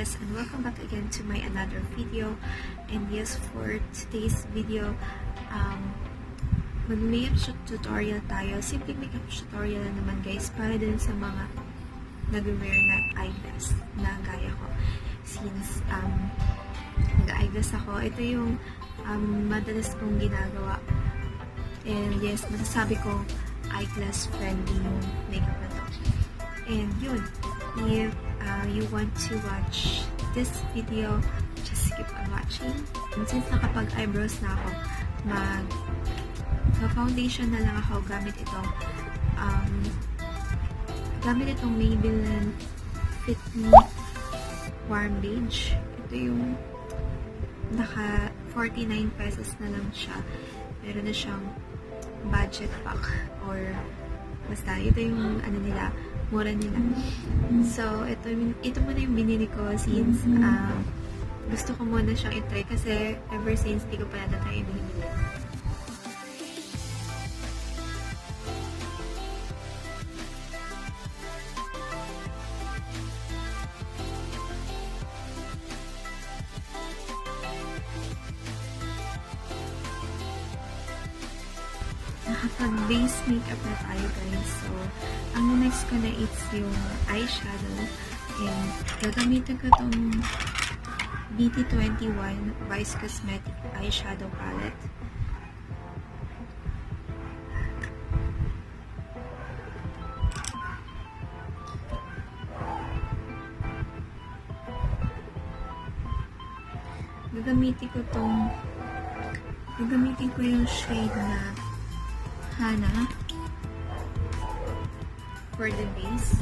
Eyeglass, and welcome back again to my another video. And yes, for today's video, mag-makeup tutorial tayo. Simple makeup tutorial na naman guys, para din sa mga nag-wear na eyeglass na gaya ko. Since nag-eyeglass ako, ito yung madalas kong ginagawa. And yes, masasabi ko eyeglass friendly yung makeup na to. And yun, if you want to watch this video, just keep on watching. And since nakapag-eyebrows na ako, mag-foundation na lang ako gamit itong Maybelline Fit Me Warm Beige. Ito yung naka 49 pesos na lang siya. Meron na siyang budget pack or basta ito yung ano nila, mura nila. So ito muna yung binili ko since gusto ko muna siyang i-try kasi ever since di ko pa na-try yung binili. Nakapag-base makeup na tayo guys. So, ang next ko na is yung eyeshadow. And gagamitin ko itong BT21 Vice Cosmetic Eyeshadow Palette. Gagamitin ko yung shade na Hana for the base.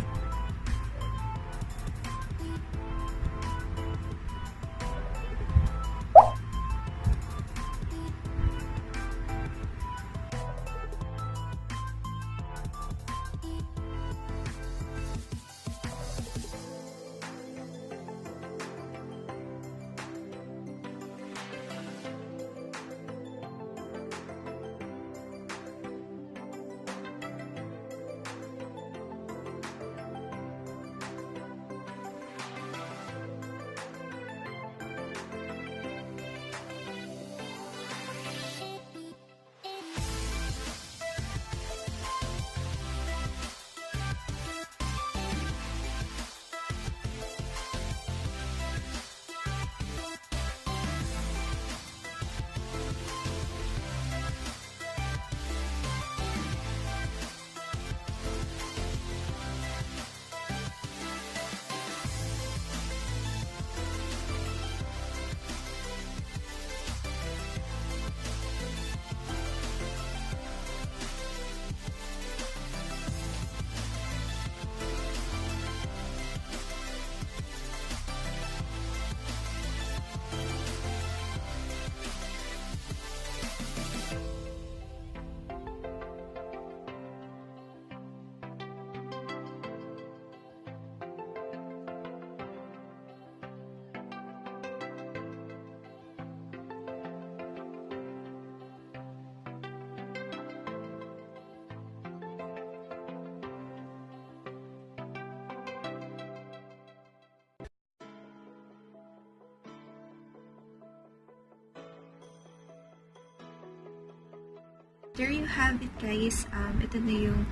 There you have it guys. Ito na yung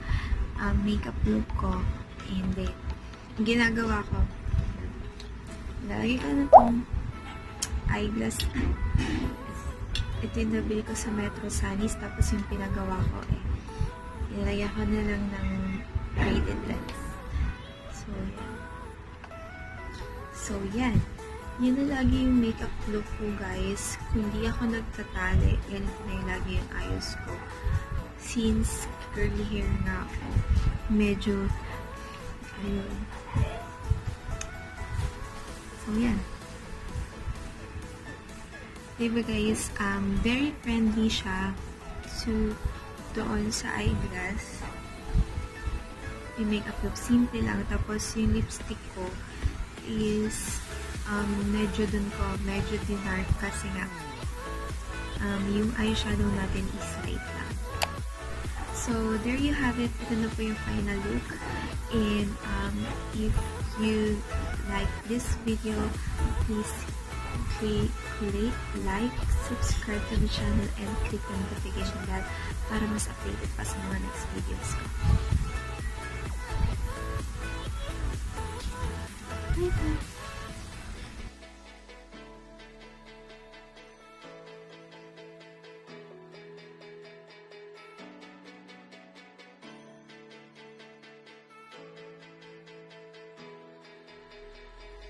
makeup look ko. And then, ginagawa ko, lalagay ko na itong eyeglass. Ito yung nabili ko sa metrosunnies. Tapos yung pinagawa ko nilagyan ko na lang ng braided lens. So yan. Yan na lagi yung makeup look ko guys. Kung hindi ako nagtatali, ganito na yung lagi yung ayos ko. Since curly hair na ako, medyo ayun. So yan. Diba guys, very friendly siya doon sa eyeglass. Yung makeup look, simple lang. Tapos yung lipstick ko is medyo dinark kasi nga yung eyeshadow natin is light lang. So there you have it. Ito na po yung final look. And if you like this video, please click like, subscribe to the channel, and click the notification bell para mas updated pa sa mga next